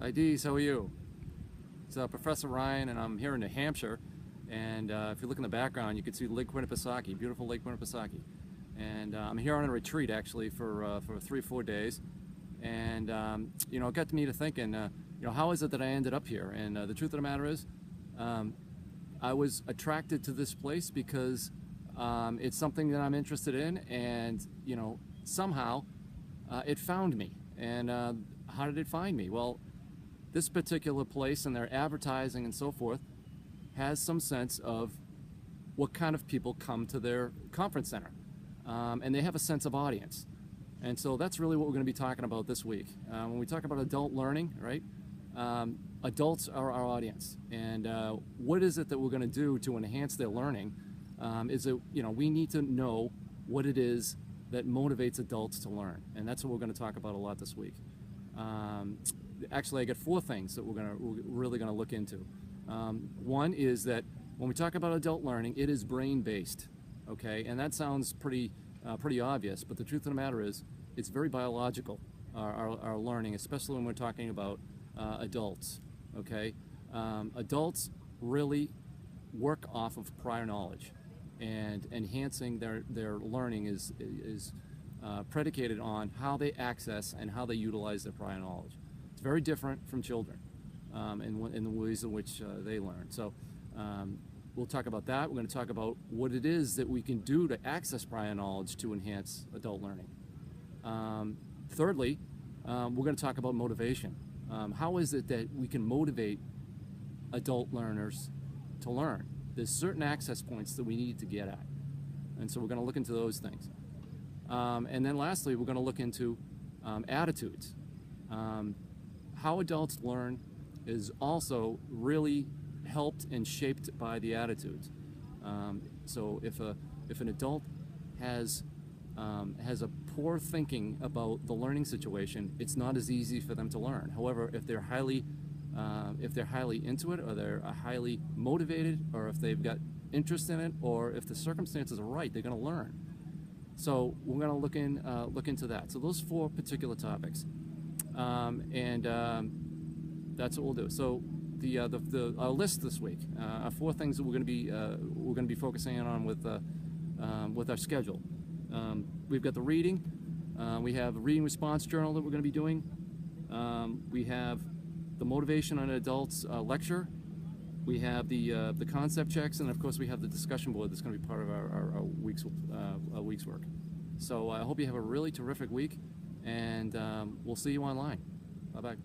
Hi Dees, how are you? It's Professor Ryan, and I'm here in New Hampshire. And if you look in the background, you can see Lake Winnipesaukee, beautiful Lake Winnipesaukee. And I'm here on a retreat actually for 3 or 4 days. And it got me to thinking, how is it that I ended up here? And the truth of the matter is, I was attracted to this place because it's something that I'm interested in, and somehow it found me. And how did it find me? Well, this particular place and their advertising and so forth has some sense of what kind of people come to their conference center, and they have a sense of audience. And so that's really what we're going to be talking about this week. When we talk about adult learning, right? Adults are our audience, and what is it that we're going to do to enhance their learning? Is that we need to know what it is that motivates adults to learn, and that's what we're going to talk about a lot this week. Actually, I got 4 things that we're really going to look into. One is that when we talk about adult learning, it is brain-based, okay? And that sounds pretty obvious, but the truth of the matter is, it's very biological, our learning, especially when we're talking about adults, okay? Adults really work off of prior knowledge, and enhancing their learning is predicated on how they access and how they utilize their prior knowledge. It's very different from children in the ways in which they learn. So we'll talk about that. We're going to talk about what it is that we can do to access prior knowledge to enhance adult learning. Thirdly, we're going to talk about motivation. How is it that we can motivate adult learners to learn? There's certain access points that we need to get at. And so we're going to look into those things. And then lastly, we're going to look into attitudes. How adults learn is also really helped and shaped by the attitudes. So if an adult has a poor thinking about the learning situation, it's not as easy for them to learn. However, if they're highly into it, or they're highly motivated, or if they've got interest in it, or if the circumstances are right, they're going to learn. So we're going to look into that. So those 4 particular topics, and that's what we'll do. So our list this week are 4 things that we're going to be focusing on with our schedule. We've got the reading. We have a reading response journal that we're going to be doing. We have the motivation on adults lecture. We have the concept checks, and of course we have the discussion board that's going to be part of our week's work. So I hope you have a really terrific week, and we'll see you online. Bye-bye.